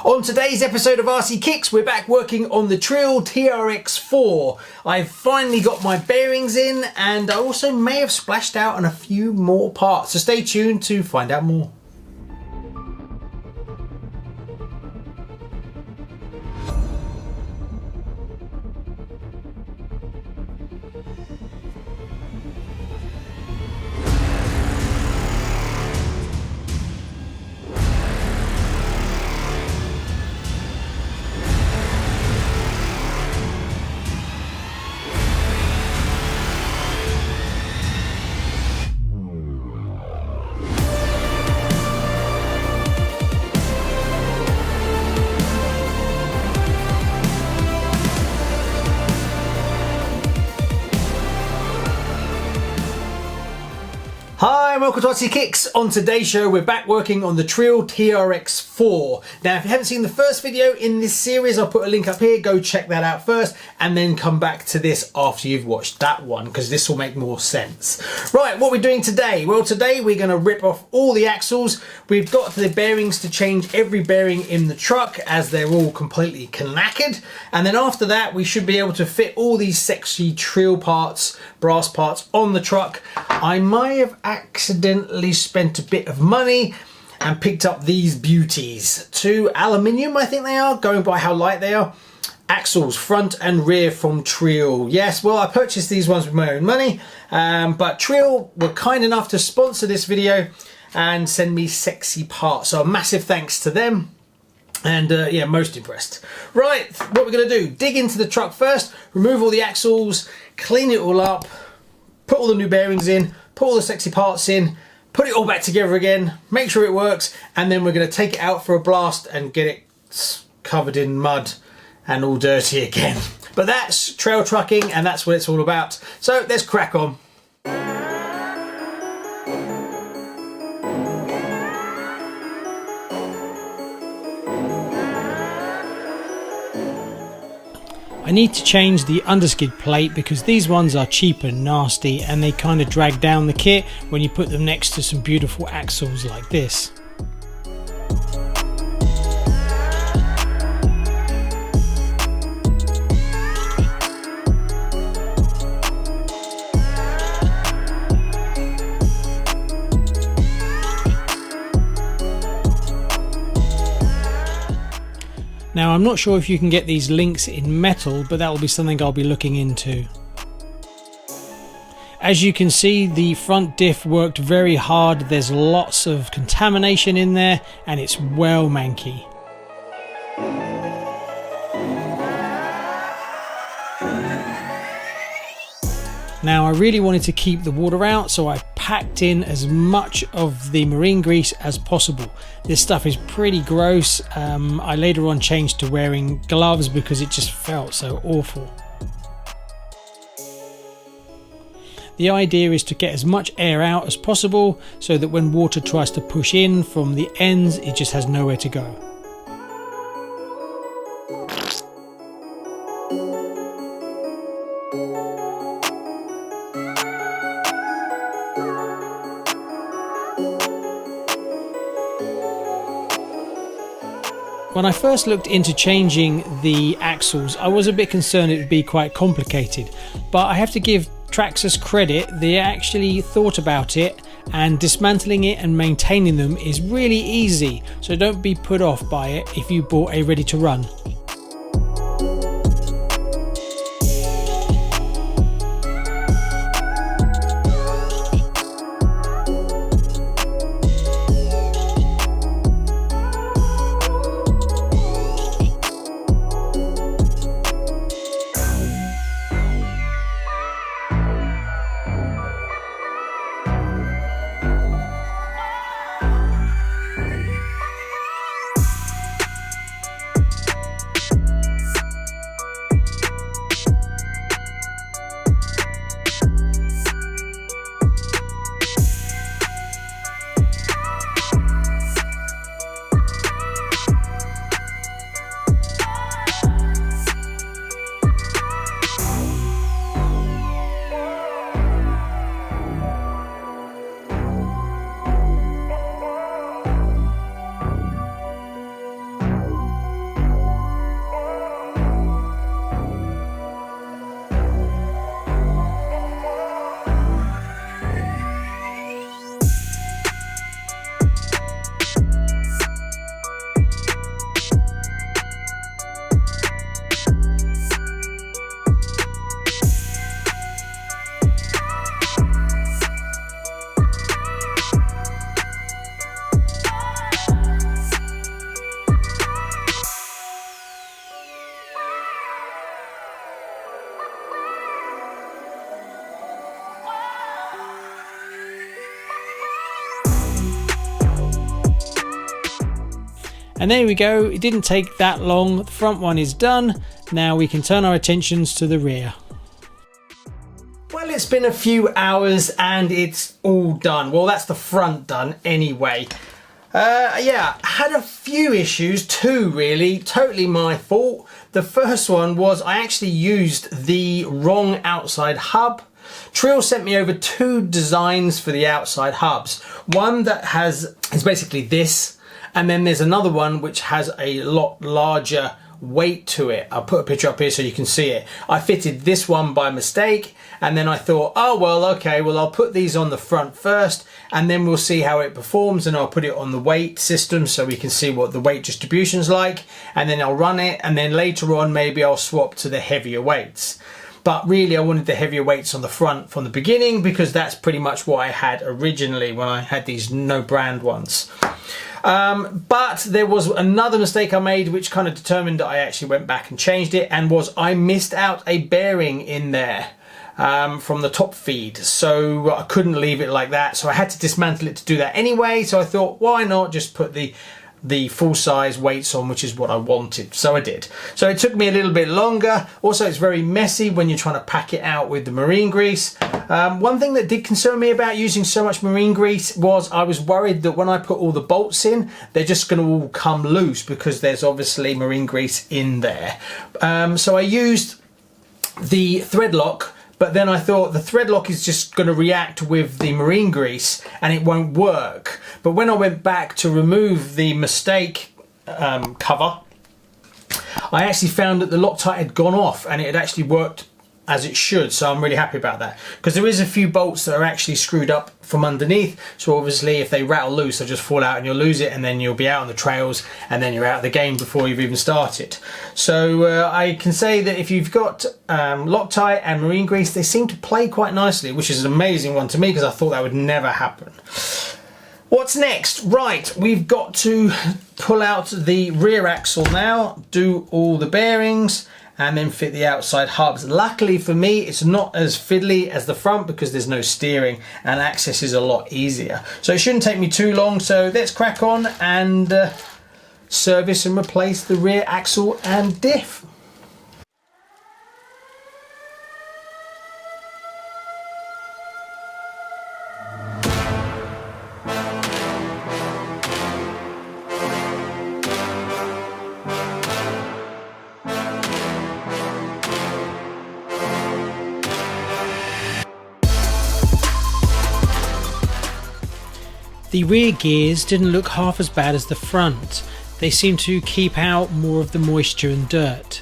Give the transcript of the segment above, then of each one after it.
On today's episode of RCKicks, we're back working on the TREAL TRX4. I've finally got my bearings in, and I also may have splashed out on a few more parts, so stay tuned to find out more. Hi and welcome to RCKicks. On today's show we're back working on the TREAL TRX4. Now if you haven't seen the first video in this series, I'll put a link up here, go check that out first and then come back to this after you've watched that one because this will make more sense. Right, what we're doing today? Well, today we're going to rip off all the axles. We've got the bearings to change every bearing in the truck as they're all completely knackered, and then after that we should be able to fit all these sexy TREAL parts, brass parts on the truck. I might have accidentally spent a bit of money and picked up these beauties. Two aluminium, I think they are, going by how light they are. Axles, front and rear from TREAL. Yes, well, I purchased these ones with my own money, but TREAL were kind enough to sponsor this video and send me sexy parts. So a massive thanks to them. And yeah, most impressed. Right, what we're going to do, dig into the truck first, remove all the axles, clean it all up, put all the new bearings in, put all the sexy parts in, put it all back together again, make sure it works, and then we're going to take it out for a blast and get it covered in mud and all dirty again. But that's trail trucking and that's what it's all about. So let's crack on. I need to change the underskid plate because these ones are cheap and nasty and they kind of drag down the kit when you put them next to some beautiful axles like this. Now I'm not sure if you can get these links in metal, but that will be something I'll be looking into. As you can see, the front diff worked very hard. There's lots of contamination in there and it's well manky. Now I really wanted to keep the water out, so I packed in as much of the marine grease as possible. This stuff is pretty gross. I later on changed to wearing gloves because it just felt so awful. The idea is to get as much air out as possible so that when water tries to push in from the ends, it just has nowhere to go. When I first looked into changing the axles, I was a bit concerned it would be quite complicated, but I have to give Traxxas credit. They actually thought about it, and dismantling it and maintaining them is really easy, so don't be put off by it if you bought a ready to run. And there we go, it didn't take that long. The front one is done. Now we can turn our attentions to the rear. Well, it's been a few hours and it's all done. Well, that's the front done anyway. Yeah, had a few issues, two really, totally my fault. The first one was I actually used the wrong outside hub. TREAL sent me over two designs for the outside hubs. One that is basically this, and then there's another one which has a lot larger weight to it. I'll put a picture up here so you can see it. I fitted this one by mistake, and then I thought, oh well, okay, well I'll put these on the front first and then we'll see how it performs, and I'll put it on the weight system so we can see what the weight distribution's like, and then I'll run it, and then later on maybe I'll swap to the heavier weights. But really I wanted the heavier weights on the front from the beginning because that's pretty much what I had originally when I had these no brand ones. But there was another mistake I made which kind of determined that I actually went back and changed it, and was I missed out a bearing in there from the top feed, so I couldn't leave it like that, so I had to dismantle it to do that anyway. So I thought, why not just put the full-size weights on, which is what I wanted, so I did. So it took me a little bit longer. Also, it's very messy when you're trying to pack it out with the marine grease. One thing that did concern me about using so much marine grease was I was worried that when I put all the bolts in, they're just going to all come loose because there's obviously marine grease in there. So I used the thread lock, but then I thought the thread lock is just going to react with the marine grease and it won't work. But when I went back to remove the mistake cover, I actually found that the Loctite had gone off and it had actually worked as it should, so I'm really happy about that, because there is a few bolts that are actually screwed up from underneath, so obviously if they rattle loose they'll just fall out and you'll lose it, and then you'll be out on the trails and then you're out of the game before you've even started. So I can say that if you've got Loctite and marine grease, they seem to play quite nicely, which is an amazing one to me because I thought that would never happen. What's next? Right, we've got to pull out the rear axle now, do all the bearings, and then fit the outside hubs. Luckily for me, it's not as fiddly as the front because there's no steering and access is a lot easier. So it shouldn't take me too long, so let's crack on and service and replace the rear axle and diff. The rear gears didn't look half as bad as the front. They seemed to keep out more of the moisture and dirt.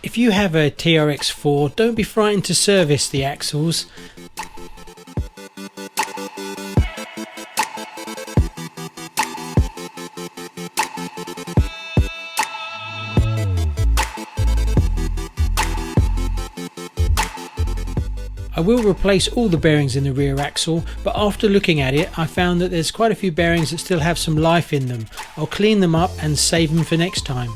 If you have a TRX4, don't be frightened to service the axles. I will replace all the bearings in the rear axle, but after looking at it I found that there's quite a few bearings that still have some life in them. I'll clean them up and save them for next time.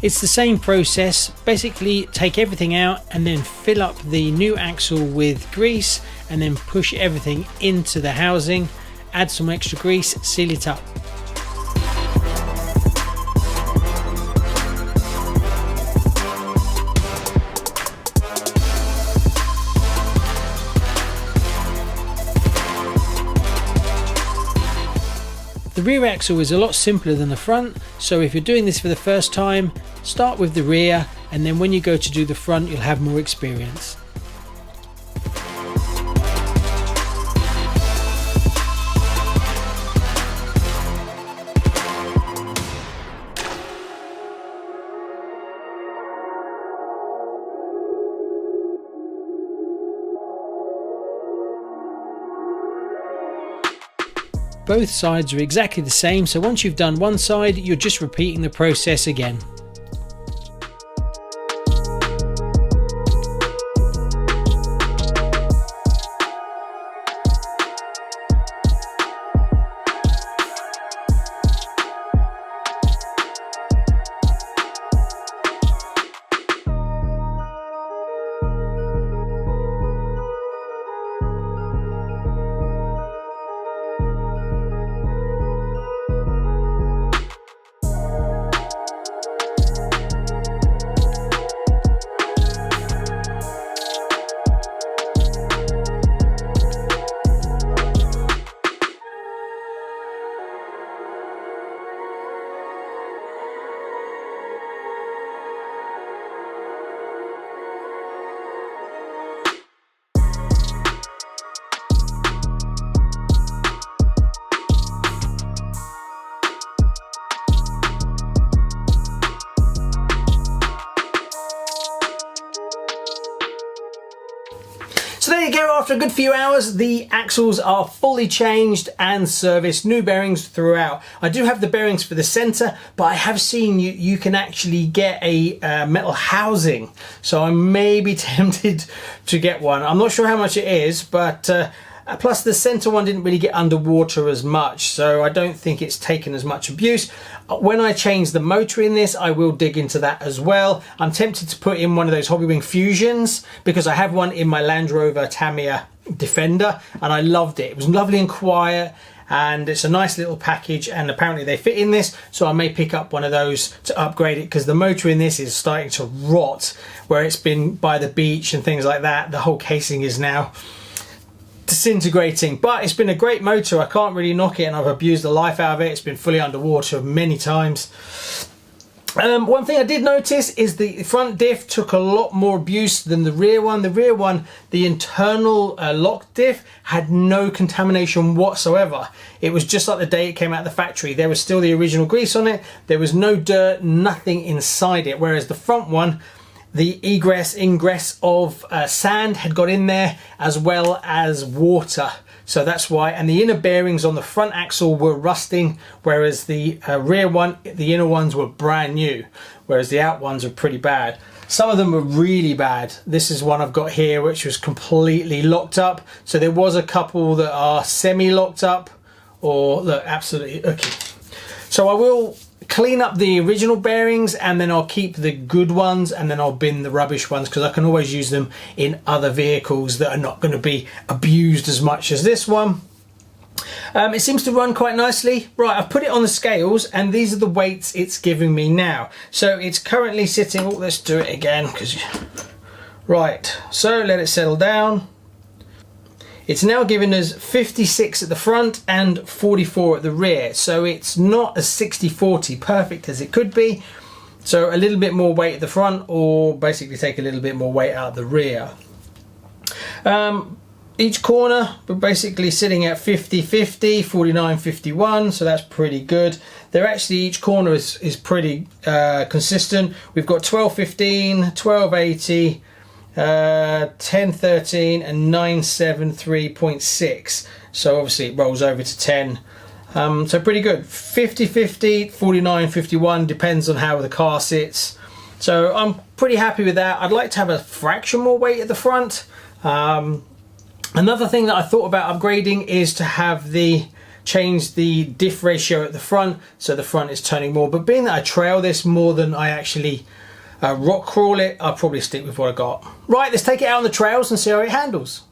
It's the same process. Basically take everything out and then fill up the new axle with grease and then push everything into the housing, add some extra grease, seal it up. The rear axle is a lot simpler than the front, so if you're doing this for the first time, start with the rear, and then when you go to do the front you'll have more experience. Both sides are exactly the same, so once you've done one side, you're just repeating the process again. here after a good few hours. The axles are fully changed and serviced, new bearings throughout. I do have the bearings for the center, but I have seen you can actually get a metal housing, so I may be tempted to get one. I'm not sure how much it is, but plus the center one didn't really get underwater as much, so I don't think it's taken as much abuse. When I change the motor in this, I will dig into that as well. I'm tempted to put in one of those Hobbywing Fusions because I have one in my Land Rover Tamiya Defender and I loved it. It was lovely and quiet, and it's a nice little package, and apparently they fit in this, so I may pick up one of those to upgrade it, because the motor in this is starting to rot where it's been by the beach and things like that. The whole casing is now disintegrating, but it's been a great motor. I can't really knock it, and I've abused the life out of it. It's been fully underwater many times. One thing I did notice is the front diff took a lot more abuse than the rear one. The rear one, the internal lock diff, had no contamination whatsoever. It was just like the day it came out of the factory. There was still the original grease on it. There was no dirt, nothing inside it. Whereas the front one, the ingress of sand had got in there, as well as water. So that's why. And the inner bearings on the front axle were rusting, whereas the rear one, the inner ones were brand new, whereas the out ones were pretty bad. Some of them were really bad. This is one I've got here, which was completely locked up. So there was a couple that are semi-locked up, or look, absolutely okay. So I will clean up the original bearings, and then I'll keep the good ones, and then I'll bin the rubbish ones, because I can always use them in other vehicles that are not going to be abused as much as this one. It seems to run quite nicely. Right, I've put it on the scales, and these are the weights it's giving me now. So it's currently sitting, oh, let's do it again, right, so let it settle down. It's now giving us 56 at the front and 44 at the rear. So it's not as 60-40 perfect as it could be. So a little bit more weight at the front, or basically take a little bit more weight out of the rear. Each corner, we're basically sitting at 50-50, 49-51, so that's pretty good. They're actually, each corner is pretty consistent. We've got 12-15, 12-80, 10-13 and 9-7-3.6, so obviously it rolls over to 10, so pretty good. 50-50, 49-51, depends on how the car sits, so I'm pretty happy with that. I'd like to have a fraction more weight at the front. Another thing that I thought about upgrading is to have change the diff ratio at the front, so the front is turning more, but being that I trail this more than I actually rock crawl it, I'll probably stick with what I got. Right, let's take it out on the trails and see how it handles.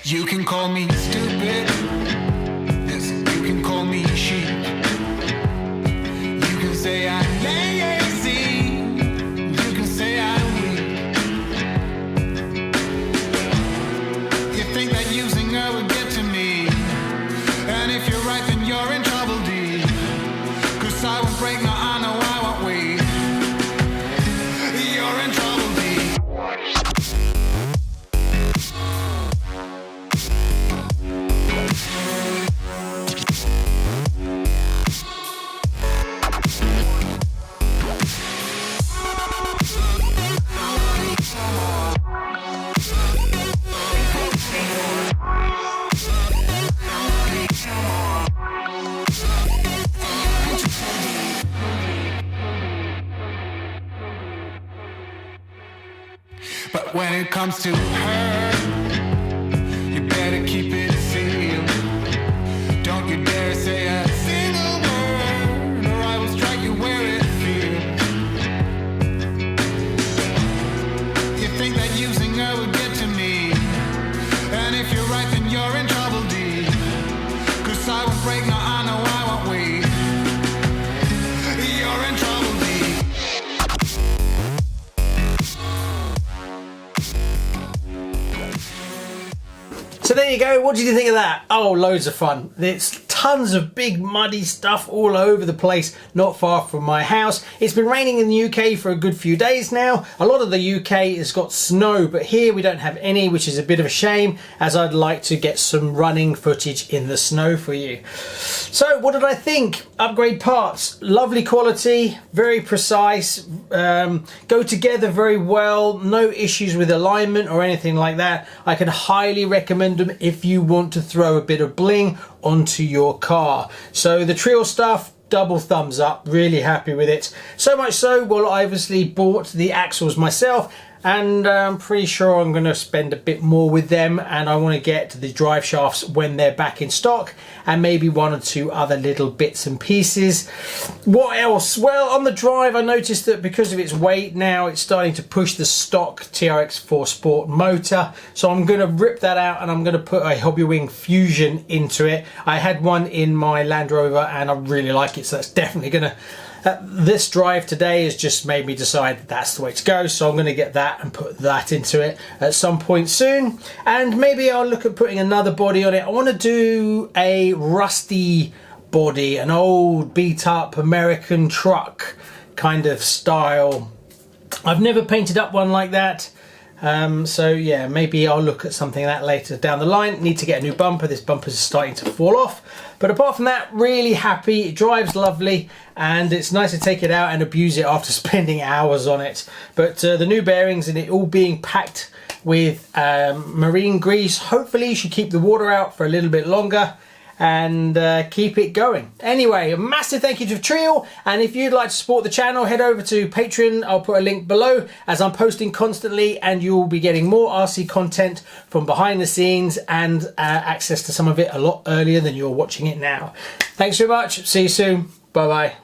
You can call me stupid, yes, you can call me sheep. You can say I'm lazy, you can say I'm weak. You think that using her would get to me, and if you're right then you're in trouble deep. 'Cause I won't break, no I know I won't wait. You're in trouble deep. But when it comes to her, you better keep it sealed. Don't you dare say a single word, or I will strike you where it feels. You think that using her would get to me, and if you're right then you're in trouble deep. 'Cause I won't break, no I know I won't wait. You're in trouble deep. So there you go. What did you think of that? Oh, loads of fun. It's tons of big muddy stuff all over the place, not far from my house. It's been raining in the UK for a good few days now. A lot of the UK has got snow, but here we don't have any, which is a bit of a shame, as I'd like to get some running footage in the snow for you. So what did I think? Upgrade parts, lovely quality, very precise, go together very well, no issues with alignment or anything like that. I can highly recommend them if you want to throw a bit of bling onto your car. So the TREAL stuff, double thumbs up, really happy with it. So much so, well, I obviously bought the axles myself, and I'm pretty sure I'm going to spend a bit more with them, and I want to get the drive shafts when they're back in stock, and maybe one or two other little bits and pieces. What else? Well, on the drive I noticed that because of its weight now it's starting to push the stock TRX4 Sport motor, so I'm going to rip that out and I'm going to put a Hobbywing Fusion into it. I had one in my Land Rover and I really like it, so that's definitely going to this drive today has just made me decide that that's the way to go, so I'm going to get that and put that into it at some point soon, and maybe I'll look at putting another body on it. I want to do a rusty body, an old beat up American truck kind of style. I've never painted up one like that. So yeah, maybe I'll look at something like that later down the line. Need to get a new bumper. This bumper's starting to fall off, but apart from that, really happy. It drives lovely and it's nice to take it out and abuse it after spending hours on it. But the new bearings and it all being packed with marine grease hopefully should keep the water out for a little bit longer and keep it going. Anyway, a massive thank you to TREAL, and if you'd like to support the channel, head over to Patreon. I'll put a link below, as I'm posting constantly and you'll be getting more RC content from behind the scenes and access to some of it a lot earlier than you're watching it now. Thanks very much, see you soon, bye bye.